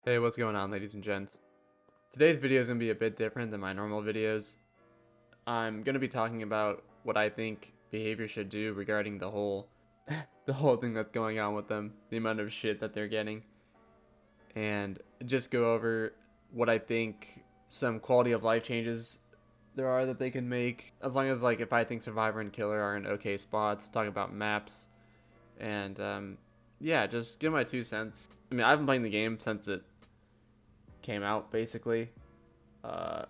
Hey, what's going on, ladies and gents? Today's video is going to be a bit different than my normal videos. I'm going to be talking about what I think behavior should do regarding the whole the whole thing that's going on with them, the amount of shit that they're getting, and just go over what I think some quality of life changes there are that they can make. As long as, like, if I think Survivor and Killer are in okay spots, talk about maps, and yeah, just give my 2 cents. I mean, I've been playing the game since it came out, basically. Uh,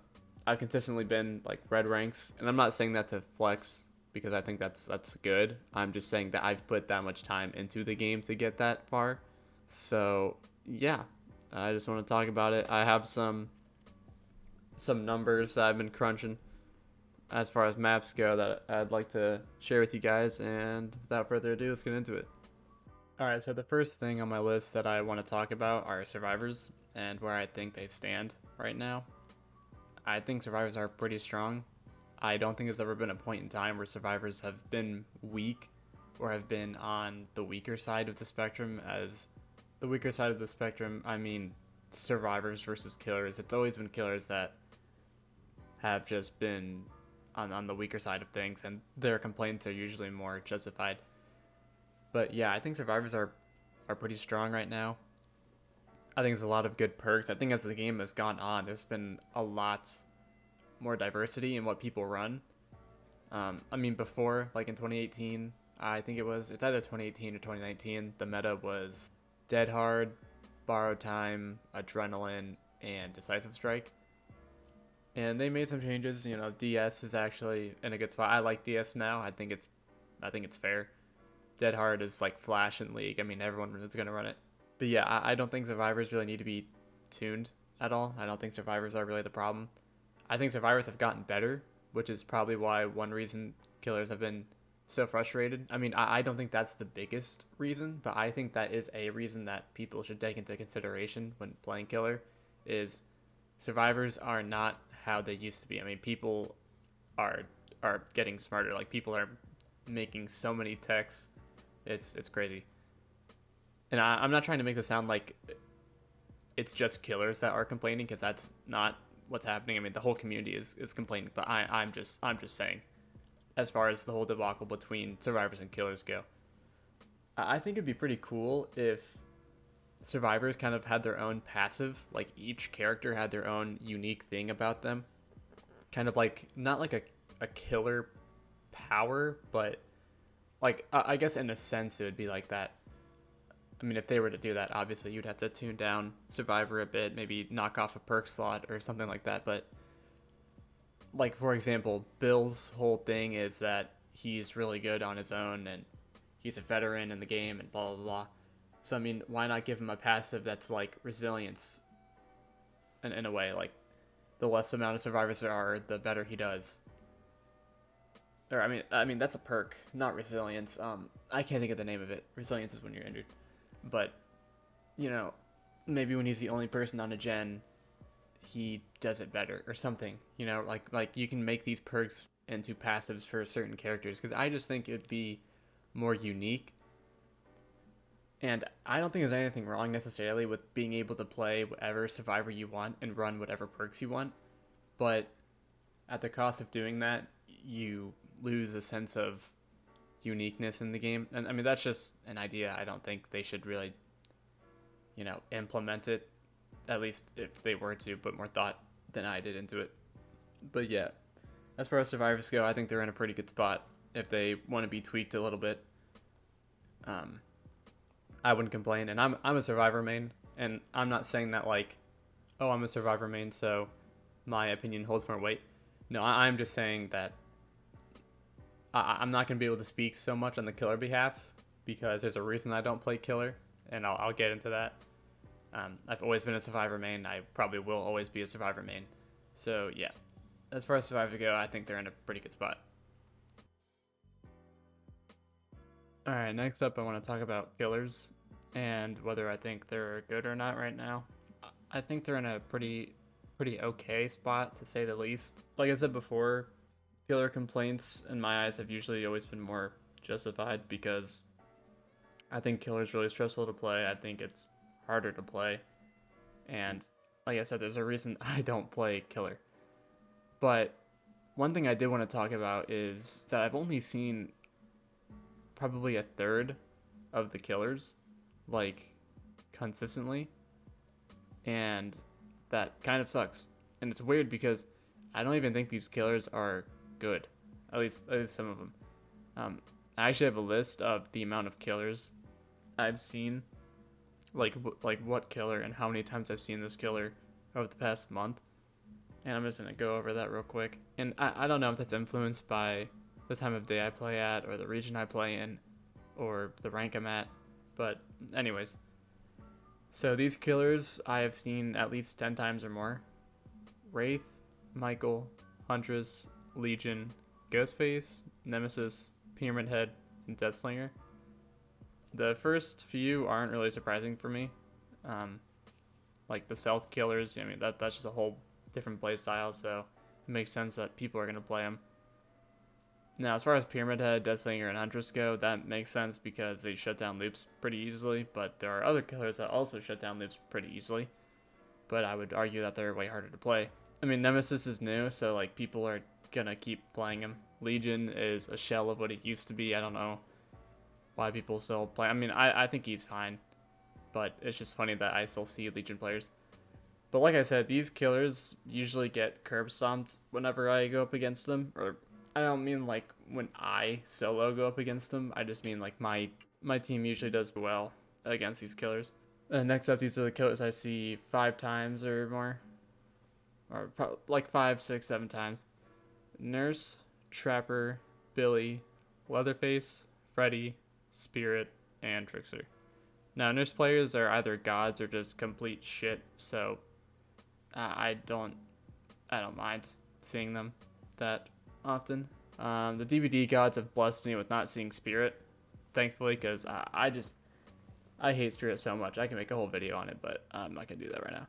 I've consistently been like red ranks, and I'm not saying that to flex because I think that's good. I'm just saying that I've put that much time into the game to get that far. So yeah, I just want to talk about it. I have some numbers that I've been crunching as far as maps go that I'd like to share with you guys. And without further ado, let's get into it. All right, so the first thing on my list that I want to talk about are survivors and where I think they stand right now. I think survivors are pretty strong. I don't think there's ever been a point in time where survivors have been weak or have been on the weaker side of the spectrum. As the weaker side of the spectrum, I mean survivors versus killers. It's always been killers that have just been on the weaker side of things, and their complaints are usually more justified. But yeah, I think survivors are pretty strong right now. I think there's a lot of good perks. I think as the game has gone on, there's been a lot more diversity in what people run. I mean, before, like in 2018, I think it's either 2018 or 2019, the meta was Dead Hard, Borrowed Time, Adrenaline, and Decisive Strike. And they made some changes. You know, DS is actually in a good spot. I like DS now. I think it's fair. Dead Hard is like Flash in League. I mean, everyone is gonna run it. But yeah, I don't think survivors really need to be tuned at all. I don't think survivors are really the problem. I think survivors have gotten better, which is probably why one reason killers have been so frustrated. I mean, I don't think that's the biggest reason, but I think that is a reason that people should take into consideration when playing killer is survivors are not how they used to be. I mean, people are are getting smarter. Like, people are making so many techs. It's crazy. And I'm not trying to make this sound like it's just killers that are complaining, because that's not what's happening. I mean, the whole community is complaining, but I'm just saying, as far as the whole debacle between survivors and killers go, I think it'd be pretty cool if survivors kind of had their own passive, like each character had their own unique thing about them, kind of like not like a killer power, but like I guess in a sense it would be like that. I mean, if they were to do that, obviously you'd have to tune down Survivor a bit, maybe knock off a perk slot or something like that. But, like, for example, Bill's whole thing is that he's really good on his own and he's a veteran in the game and blah, blah, blah. So, I mean, why not give him a passive that's like resilience in a way? Like, the less amount of survivors there are, the better he does. Or, I mean that's a perk, not resilience. I can't think of the name of it. Resilience is when you're injured. But, you know, maybe when he's the only person on a gen, he does it better or something. You know, like you can make these perks into passives for certain characters, because I just think it'd be more unique. And I don't think there's anything wrong necessarily with being able to play whatever survivor you want and run whatever perks you want. But at the cost of doing that, you lose a sense of uniqueness in the game. And I mean, that's just an idea. I don't think they should really, implement it, at least if they were to put more thought than I did into it. But yeah, as far as survivors go, I think they're in a pretty good spot. If they want to be tweaked a little bit, um, I wouldn't complain. And I'm a survivor main, and I'm not saying that like, oh, I'm a survivor main, so my opinion holds more weight. No, I'm just saying that I'm not going to be able to speak so much on the killer behalf, because there's a reason I don't play killer, and I'll get into that. I've always been a survivor main. I probably will always be a survivor main. So yeah, as far as survivors go, I think they're in a pretty good spot. All right, next up I want to talk about killers and whether I think they're good or not right now. I think they're in a pretty okay spot, to say the least. Like I said before, killer complaints in my eyes have usually always been more justified, because I think killer is really stressful to play. I think it's harder to play, And like I said, there's a reason I don't play killer. But one thing I did want to talk about is that I've only seen probably a third of the killers, like, consistently. And that kind of sucks. And it's weird because I don't even think these killers are good. At least some of them. I actually have a list of the amount of killers I've seen, like what killer and how many times I've seen this killer over the past month. And I'm just gonna go over that real quick. And I don't know if that's influenced by the time of day I play at, or the region I play in, or the rank I'm at. But anyways, so these killers I have seen at least 10 times or more. Wraith, Michael, Huntress, Legion, Ghostface, Nemesis, Pyramid Head, and Deathslinger. The first few aren't really surprising for me. Like the stealth killers, I mean, that's just a whole different play style, so it makes sense that people are going to play them. Now, as far as Pyramid Head, Deathslinger, and Huntress go, that makes sense because they shut down loops pretty easily, but there are other killers that also shut down loops pretty easily, but I would argue that they're way harder to play. I mean, Nemesis is new, so like people are gonna keep playing him. Legion is a shell of what it used to be. I don't know why people still play. I mean, I think he's fine, but it's just funny that I still see Legion players. But like I said, these killers usually get curb stomped whenever I go up against them, or I don't mean like when I solo go up against them. I just mean like my team usually does well against these killers. Next up, these are the killers I see 5 times or more, or like 5, 6, 7 times. Nurse, Trapper, Billy, Leatherface, Freddy, Spirit, and Trickster. Now, Nurse players are either gods or just complete shit, so I don't mind seeing them that often. The DBD gods have blessed me with not seeing Spirit, thankfully, because I hate Spirit so much. I can make a whole video on it, but I'm not going to do that right now.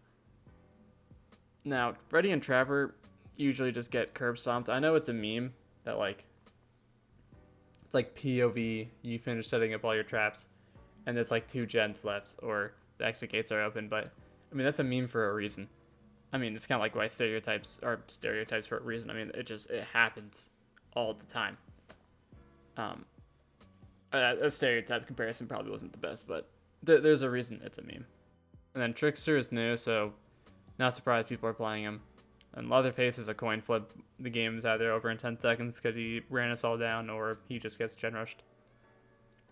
Now, Freddy and Trapper usually just get curb stomped. I know it's a meme that like, it's like POV, you finish setting up all your traps, and there's like 2 gens left, or the exit gates are open, but I mean, that's a meme for a reason. I mean, it's kind of like why stereotypes are stereotypes for a reason. I mean, it happens all the time. A stereotype comparison probably wasn't the best, but there's a reason it's a meme. And then Trickster is new, so not surprised people are playing him. And Leatherface is a coin flip. The game's either over in 10 seconds because he ran us all down, or he just gets gen rushed.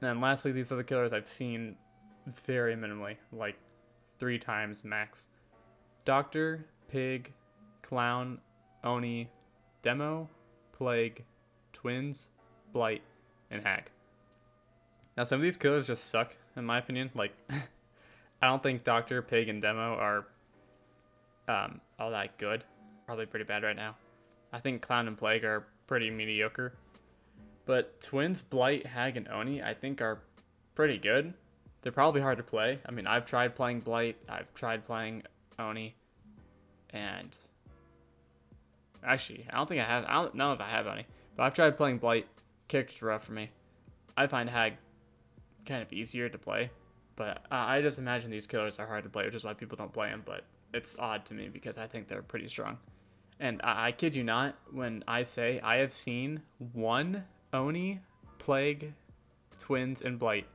And then lastly, these are the killers I've seen very minimally, like 3 times max. Doctor, Pig, Clown, Oni, Demo, Plague, Twins, Blight, and Hag. Now, some of these killers just suck, in my opinion. Like, I don't think Doctor, Pig, and Demo are all that good. Probably pretty bad right now. I think Clown and Plague are pretty mediocre. But Twins, Blight, Hag, and Oni, I think are pretty good. They're probably hard to play. I mean, I've tried playing Blight. I've tried playing Oni. And actually, I don't know if I have Oni. But I've tried playing Blight. Character's rough for me. I find Hag kind of easier to play. But I just imagine these killers are hard to play, which is why people don't play them. But it's odd to me because I think they're pretty strong. And I kid you not when I say I have seen 1 Oni, Plague, Twins, and Blight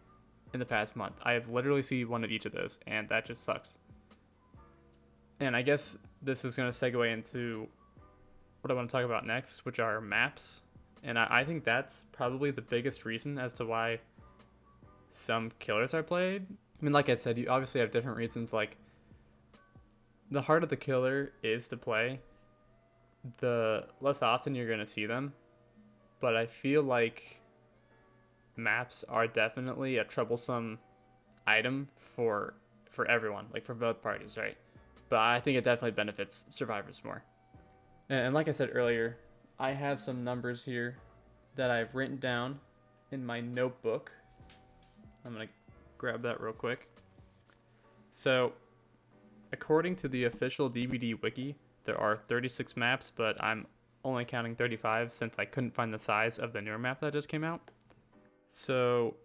in the past month. I have literally seen 1 of each of those, and that just sucks. And I guess this is going to segue into what I want to talk about next, which are maps. And I think that's probably the biggest reason as to why some killers are played. I mean, like I said, you obviously have different reasons. Like, the harder the killer is to play, the less often you're going to see them. But I feel like maps are definitely a troublesome item for everyone, like for both parties, right? But I think it definitely benefits survivors more. And like I said earlier, I have some numbers here that I've written down in my notebook. I'm going to grab that real quick. So, according to the official DBD wiki, there are 36 maps, but I'm only counting 35 since I couldn't find the size of the newer map that just came out. So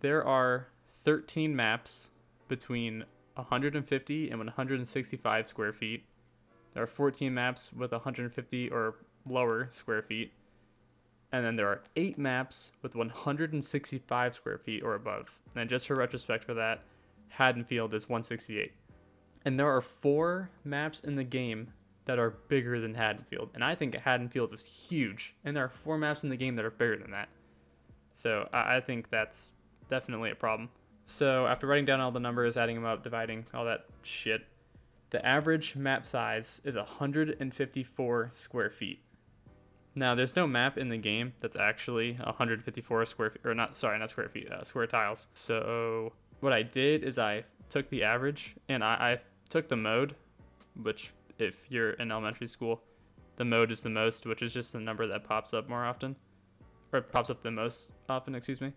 there are 13 maps between 150 and 165 square feet. There are 14 maps with 150 or lower square feet. And then there are 8 maps with 165 square feet or above. And just for retrospect for that, Haddonfield is 168. And there are 4 maps in the game that are bigger than Haddonfield. And I think Haddonfield is huge. And there are 4 maps in the game that are bigger than that. So I think that's definitely a problem. So after writing down all the numbers, adding them up, dividing, all that shit, the average map size is 154 square feet. Now, there's no map in the game that's actually 154 square feet, or not square feet, square tiles. So what I did is I took the average, and I took the mode, which if you're in elementary school, the mode is the most, which is just the number that pops up more often, or pops up the most often, excuse me.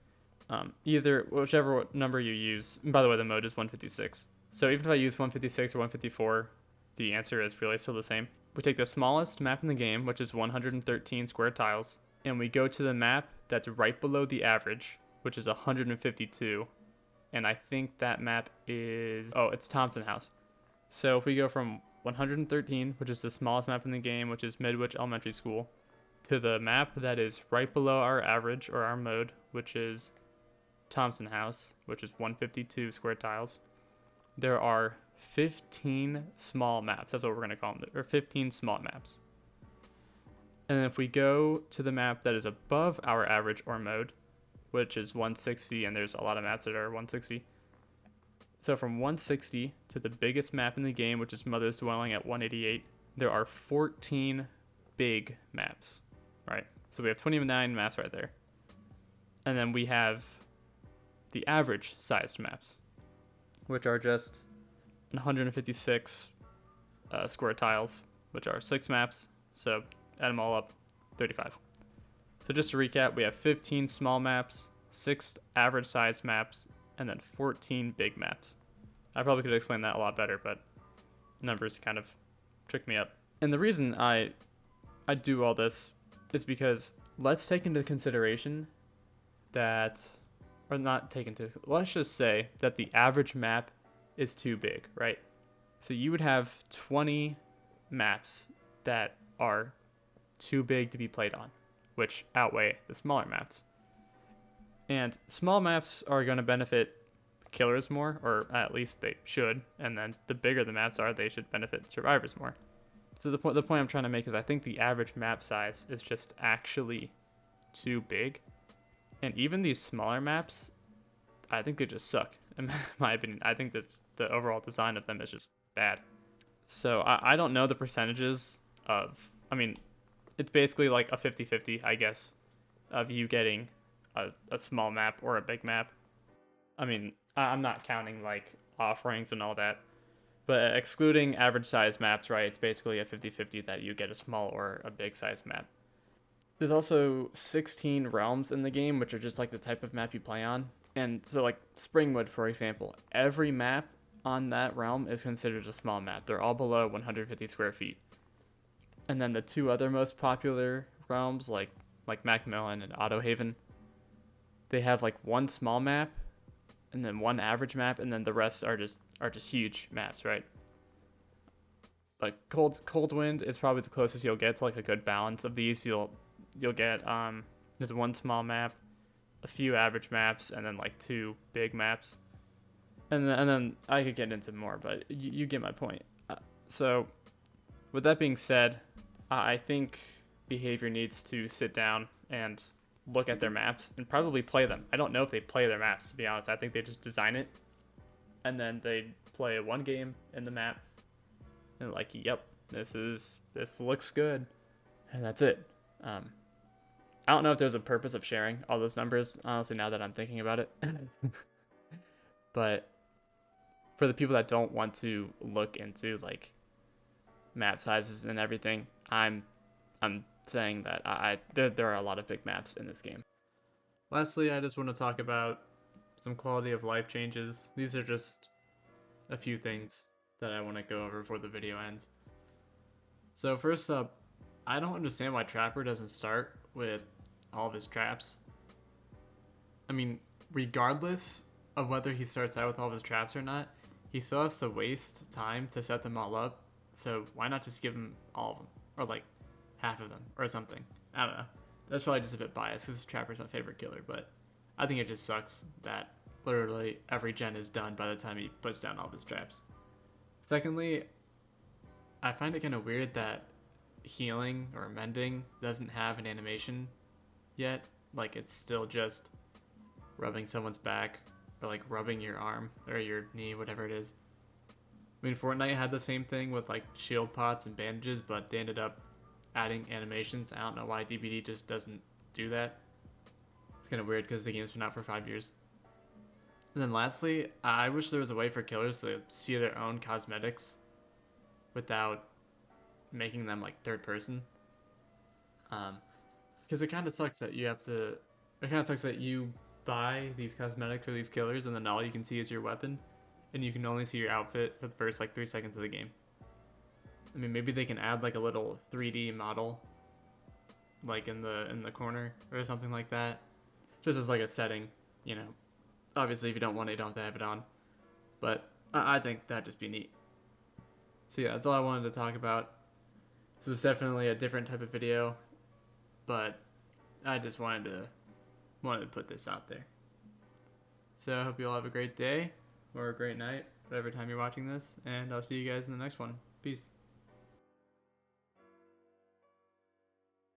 Either, whichever number you use, and by the way, the mode is 156. So even if I use 156 or 154, the answer is really still the same. We take the smallest map in the game, which is 113 square tiles, and we go to the map that's right below the average, which is 152. And I think that map is, it's Thompson House. So if we go from 113, which is the smallest map in the game, which is Midwich Elementary School, to the map that is right below our average, or our mode, which is Thompson House, which is 152 square tiles, there are 15 small maps. That's what we're going to call them. There are 15 small maps. And then if we go to the map that is above our average or mode, which is 160, and there's a lot of maps that are 160. So from 160 to the biggest map in the game, which is Mother's Dwelling at 188, there are 14 big maps, right? So we have 29 maps right there. And then we have the average sized maps, which are just 156 square tiles, which are 6 maps. So add them all up, 35. So just to recap, we have 15 small maps, 6 average size maps, and then 14 big maps. I probably could explain that a lot better, but numbers kind of trick me up. And the reason I do all this is because let's take into consideration that, or not take into, let's just say that the average map is too big, right? So you would have 20 maps that are too big to be played on, which outweigh the smaller maps. And small maps are going to benefit killers more, or at least they should, and then the bigger the maps are, they should benefit survivors more. So the point I'm trying to make is I think the average map size is just actually too big. And even these smaller maps, I think they just suck, in my opinion. I think that the overall design of them is just bad. So I don't know the percentages of, I mean, it's basically like a 50-50, I guess, of you getting a small map or a big map. I mean, I'm not counting like offerings and all that, but excluding average size maps, right, it's basically a 50-50 that you get a small or a big size map. There's also 16 realms in the game, which are just like the type of map you play on. And so like Springwood, for example, every map on that realm is considered a small map. They're all below 150 square feet. And then the 2 other most popular realms, like Macmillan and Autohaven, they have like 1 small map and then 1 average map, and then the rest are just huge maps, right? Like Coldwind is probably the closest you'll get to like a good balance of these. You'll get there's 1 small map, a few average maps, and then like 2 big maps. And then I could get into more, but you get my point. So with that being said, I think Behavior needs to sit down and look at their maps and probably play them. I don't know if they play their maps, to be honest. I think they just design it and then they play 1 game in the map and like, yep, this looks good, and that's it. I don't know if there's a purpose of sharing all those numbers, honestly, now that I'm thinking about it. But for the people that don't want to look into like map sizes and everything, I'm saying that there are a lot of big maps in this game. Lastly, I just want to talk about some quality of life changes. These are just a few things that I want to go over before the video ends. So first up, I don't understand why Trapper doesn't start with all of his traps. I mean, regardless of whether he starts out with all of his traps or not, he still has to waste time to set them all up. So why not just give him all of them, or like half of them, or something? I don't know. That's probably just a bit biased because Trapper's my favorite killer, but I think it just sucks that literally every gen is done by the time he puts down all of his traps. Secondly, I find it kind of weird that healing or mending doesn't have an animation yet. Like it's still just rubbing someone's back or like rubbing your arm or your knee, whatever it is. I mean, Fortnite had the same thing with like shield pots and bandages, but they ended up adding animations. I don't know why DBD just doesn't do that. It's kind of weird because the game's been out for 5 years. And then lastly, I wish there was a way for killers to see their own cosmetics without making them like third person. Because it kind of sucks that you have to. It kind of sucks that you buy these cosmetics for these killers, and then all you can see is your weapon, and you can only see your outfit for the first like 3 seconds of the game. I mean, maybe they can add like a little 3D model, like in the corner or something like that, just as like a setting. You know, obviously if you don't want it, you don't have to have it on, but I think that'd just be neat. So yeah, that's all I wanted to talk about. This was definitely a different type of video, but I just wanted to put this out there. So I hope you all have a great day or a great night, whatever time you're watching this, and I'll see you guys in the next one. Peace.